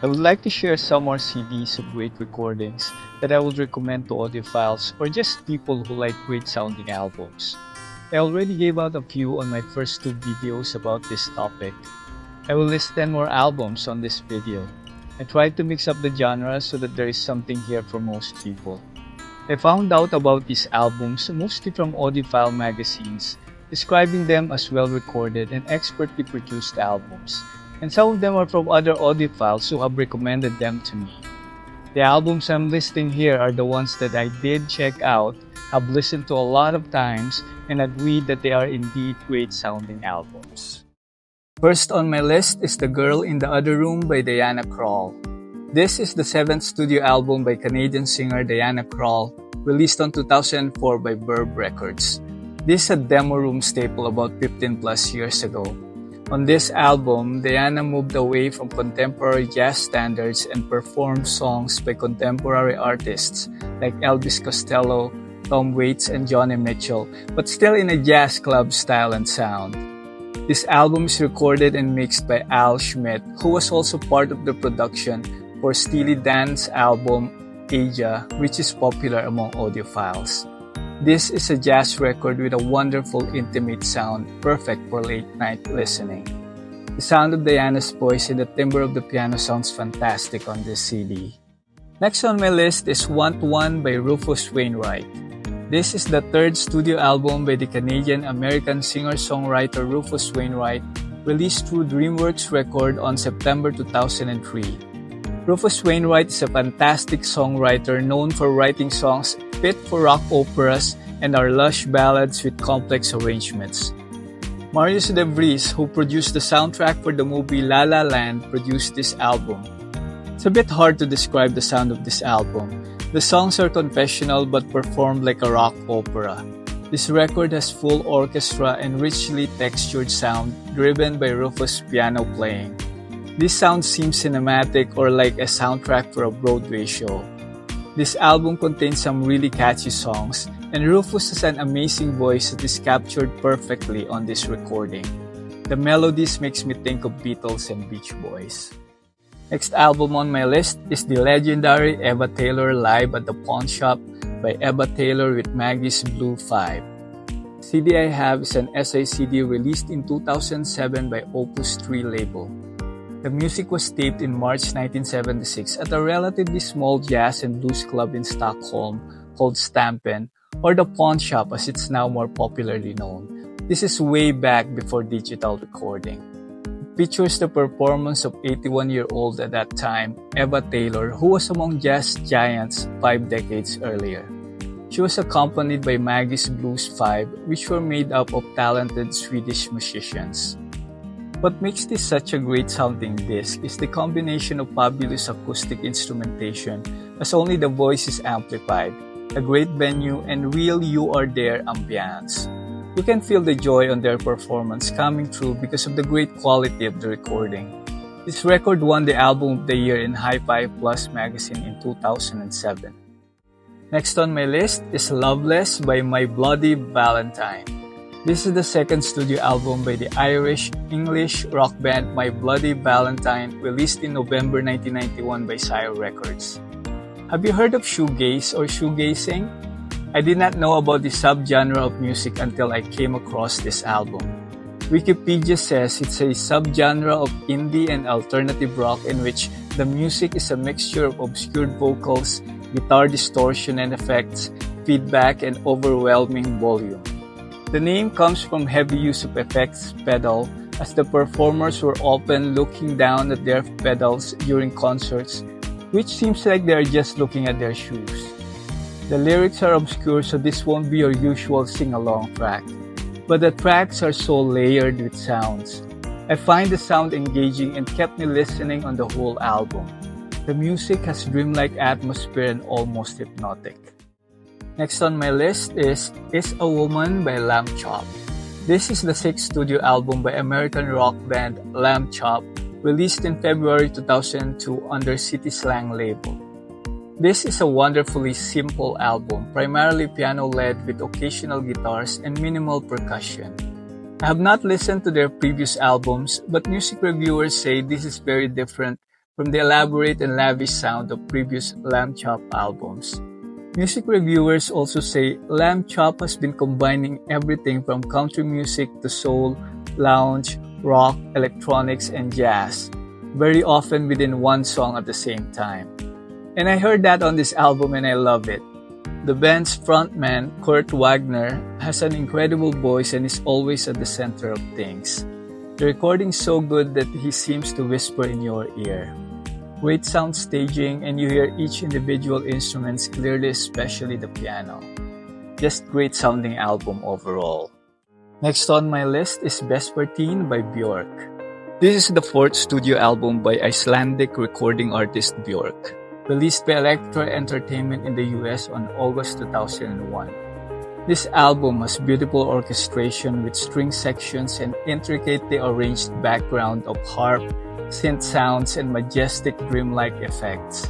I would like to share some more CDs of great recordings that I would recommend to audiophiles or just people who like great sounding albums. I already gave out a few on my first two videos about this topic. I will list 10 more albums on this video. I tried to mix up the genres so that there is something here for most people. I found out about these albums mostly from audiophile magazines, describing them as well-recorded and expertly produced albums, and some of them are from other audiophiles who have recommended them to me. The albums I'm listing here are the ones that I did check out, have listened to a lot of times, and agreed that they are indeed great-sounding albums. First on my list is The Girl in the Other Room by Diana Krall. This is the 7th studio album by Canadian singer Diana Krall, released on 2004 by Verve Records. This is a demo room staple about 15 plus years ago. On this album, Diana moved away from contemporary jazz standards and performed songs by contemporary artists like Elvis Costello, Tom Waits, and Joni Mitchell, but still in a jazz club style and sound. This album is recorded and mixed by Al Schmidt, who was also part of the production for Steely Dan's album Aja, which is popular among audiophiles. This is a jazz record with a wonderful intimate sound, perfect for late-night listening. The sound of Diana's voice and the timbre of the piano sounds fantastic on this CD. Next on my list is Want One by Rufus Wainwright. This is the 3rd studio album by the Canadian-American singer-songwriter Rufus Wainwright, released through DreamWorks Record on September 2003. Rufus Wainwright is a fantastic songwriter known for writing songs fit for rock operas and are lush ballads with complex arrangements. Marius De Vries, who produced the soundtrack for the movie La La Land, produced this album. It's a bit hard to describe the sound of this album. The songs are confessional but performed like a rock opera. This record has full orchestra and richly textured sound driven by Rufus' piano playing. This sound seems cinematic or like a soundtrack for a Broadway show. This album contains some really catchy songs, and Rufus has an amazing voice that is captured perfectly on this recording. The melodies makes me think of Beatles and Beach Boys. Next album on my list is the legendary Eva Taylor Live at the Pawn Shop by Eva Taylor with Maggie's Blue 5. The CD I have is an SICD released in 2007 by Opus 3 label. The music was taped in March 1976 at a relatively small jazz and blues club in Stockholm called Stampen, or the Pawn Shop as it's now more popularly known. This is way back before digital recording. It features the performance of 81-year-old at that time, Eva Taylor, who was among jazz giants 5 decades earlier. She was accompanied by Maggie's Blues 5, which were made up of talented Swedish musicians. What makes this such a great sounding disc is the combination of fabulous acoustic instrumentation as only the voice is amplified, a great venue, and real you are there ambience. You can feel the joy on their performance coming through because of the great quality of the recording. This record won the Album of the Year in Hi-Fi Plus magazine in 2007. Next on my list is Loveless by My Bloody Valentine. This is the 2nd studio album by the Irish-English rock band My Bloody Valentine, released in November 1991 by Sire Records. Have you heard of shoegaze or shoegazing? I did not know about the subgenre of music until I came across this album. Wikipedia says it's a subgenre of indie and alternative rock in which the music is a mixture of obscured vocals, guitar distortion and effects, feedback, and overwhelming volume. The name comes from heavy use of effects pedal, as the performers were often looking down at their pedals during concerts, which seems like they are just looking at their shoes. The lyrics are obscure, so this won't be your usual sing-along track, but the tracks are so layered with sounds. I find the sound engaging and kept me listening on the whole album. The music has dreamlike atmosphere and almost hypnotic. Next on my list is A Woman by Lambchop. This is the 6th studio album by American rock band Lambchop, released in February 2002 under City Slang label. This is a wonderfully simple album, primarily piano-led with occasional guitars and minimal percussion. I have not listened to their previous albums, but music reviewers say this is very different from the elaborate and lavish sound of previous lambchop albums. Music reviewers also say lambchop has been combining everything from country music to soul, lounge, rock, electronics, and jazz, very often within one song at the same time. And I heard that on this album and I love it. The band's frontman, Kurt Wagner, has an incredible voice and is always at the center of things. The recording's so good that he seems to whisper in your ear. Great sound staging, and you hear each individual instruments clearly, especially the piano. Just great sounding album overall. Next on my list is Vespertine by Bjork. This is the fourth studio album by Icelandic recording artist Bjork, released by Elektra Entertainment in the US on August 2001. This album has beautiful orchestration with string sections and intricately arranged background of harp, synth sounds, and majestic dreamlike effects.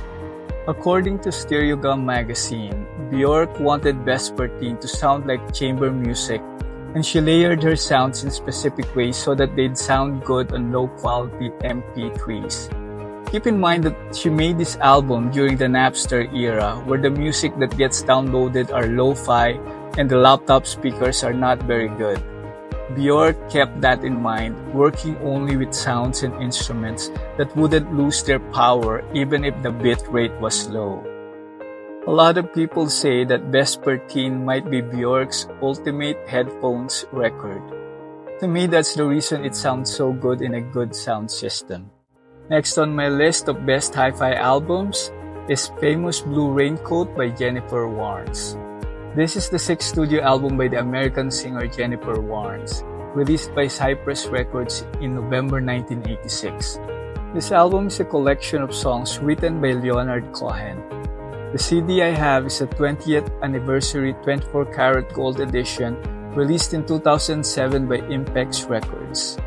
According to Stereogum magazine, Bjork wanted Vespertine to sound like chamber music, and she layered her sounds in specific ways so that they'd sound good on low-quality MP3s. Keep in mind that she made this album during the Napster era, where the music that gets downloaded are lo-fi and the laptop speakers are not very good. Bjork kept that in mind, working only with sounds and instruments that wouldn't lose their power even if the bit rate was low. A lot of people say that Vespertine might be Bjork's ultimate headphones record. To me, that's the reason it sounds so good in a good sound system. Next on my list of best hi-fi albums is Famous Blue Raincoat by Jennifer Warnes. This is the sixth studio album by the American singer Jennifer Warnes, released by Cypress Records in November 1986. This album is a collection of songs written by Leonard Cohen. The CD I have is a 20th anniversary 24-karat gold edition released in 2007 by Impex Records.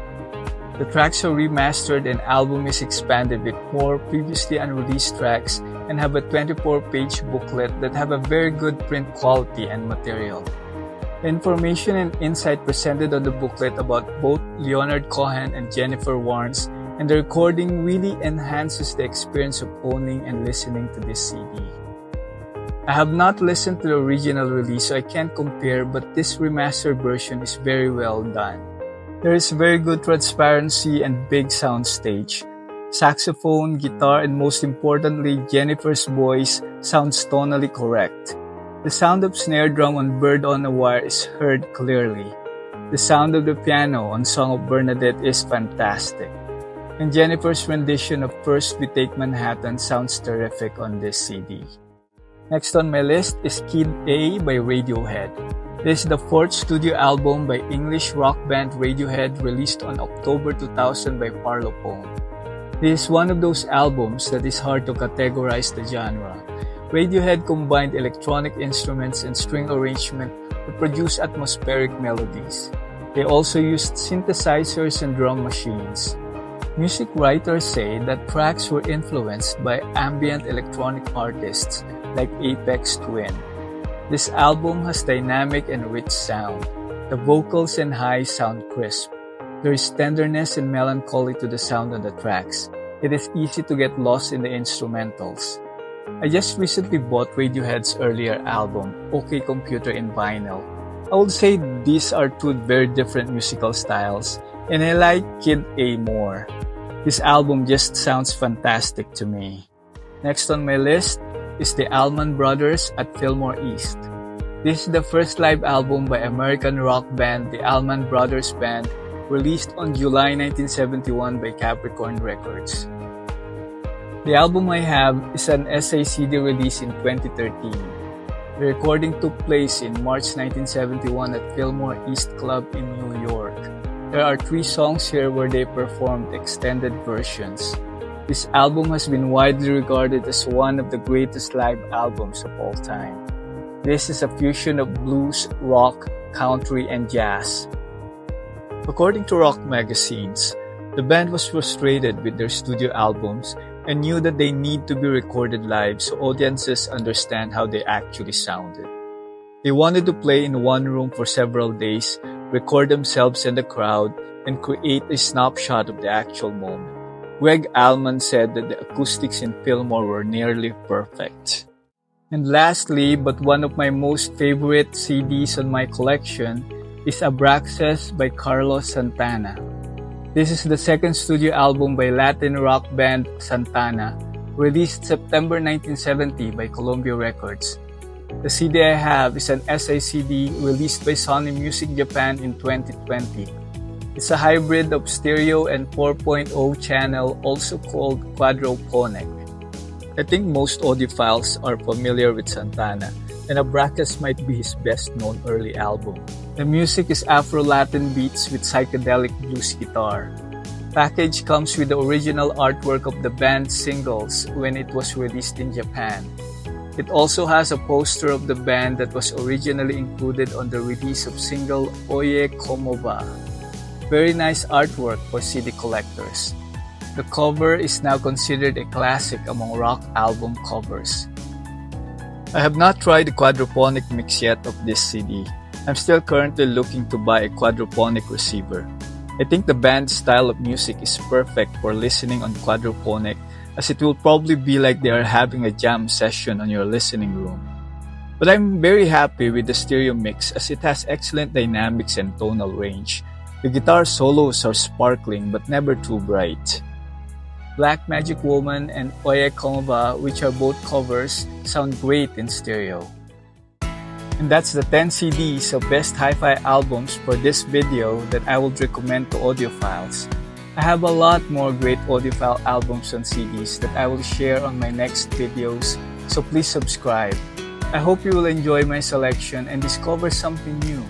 The tracks are remastered and album is expanded with more previously unreleased tracks and have a 24-page booklet that have a very good print quality and material. The information and insight presented on the booklet about both Leonard Cohen and Jennifer Warnes and the recording really enhances the experience of owning and listening to this CD. I have not listened to the original release so I can't compare, but this remastered version is very well done. There is very good transparency and big sound stage. Saxophone, guitar, and most importantly, Jennifer's voice sounds tonally correct. The sound of snare drum on Bird on a Wire is heard clearly. The sound of the piano on Song of Bernadette is fantastic. And Jennifer's rendition of First We Take Manhattan sounds terrific on this CD. Next on my list is Kid A by Radiohead. This is the fourth studio album by English rock band Radiohead released on October 2000 by Parlophone. This is one of those albums that is hard to categorize the genre. Radiohead combined electronic instruments and string arrangement to produce atmospheric melodies. They also used synthesizers and drum machines. Music writers say that tracks were influenced by ambient electronic artists like Aphex Twin. This album has dynamic and rich sound. The vocals and highs sound crisp. There is tenderness and melancholy to the sound on the tracks. It is easy to get lost in the instrumentals. I just recently bought Radiohead's earlier album, OK Computer, in vinyl. I would say these are two very different musical styles, and I like Kid A more. This album just sounds fantastic to me. Next on my list is the Alman Brothers at Fillmore East. This is the first live album by American rock band the Alman Brothers Band, released on July 1971 by Capricorn Records. The album I have is an SACD release in 2013. The recording took place in March 1971 at Fillmore East Club in New York. There are 3 songs here where they performed extended versions. This album has been widely regarded as one of the greatest live albums of all time. This is a fusion of blues, rock, country, and jazz. According to rock magazines, the band was frustrated with their studio albums and knew that they need to be recorded live so audiences understand how they actually sounded. They wanted to play in one room for several days, record themselves and the crowd, and create a snapshot of the actual moment. Greg Alman said that the acoustics in Fillmore were nearly perfect. And lastly, but one of my most favorite CDs on my collection is Abraxas by Carlos Santana. This is the second studio album by Latin rock band Santana, released September 1970 by Columbia Records. The CD I have is an SICD released by Sony Music Japan in 2020. It's a hybrid of stereo and 4.0 channel, also called quadrophonic. I think most audiophiles are familiar with Santana, and Abraxas might be his best-known early album. The music is Afro-Latin beats with psychedelic blues guitar. Package comes with the original artwork of the band's singles when it was released in Japan. It also has a poster of the band that was originally included on the release of single Oye Como Va. Very nice artwork for CD collectors. The cover is now considered a classic among rock album covers. I have not tried the quadrophonic mix yet of this CD. I'm still currently looking to buy a quadrophonic receiver. I think the band's style of music is perfect for listening on quadrophonic, as it will probably be like they are having a jam session on your listening room. But I'm very happy with the stereo mix, as it has excellent dynamics and tonal range. The guitar solos are sparkling but never too bright. Black Magic Woman and Oye Como Va, which are both covers, sound great in stereo. And that's the 10 CDs of best hi-fi albums for this video that I would recommend to audiophiles. I have a lot more great audiophile albums on CDs that I will share on my next videos, so please subscribe. I hope you will enjoy my selection and discover something new.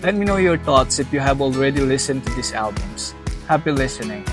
Let me know your thoughts if you have already listened to these albums. Happy listening!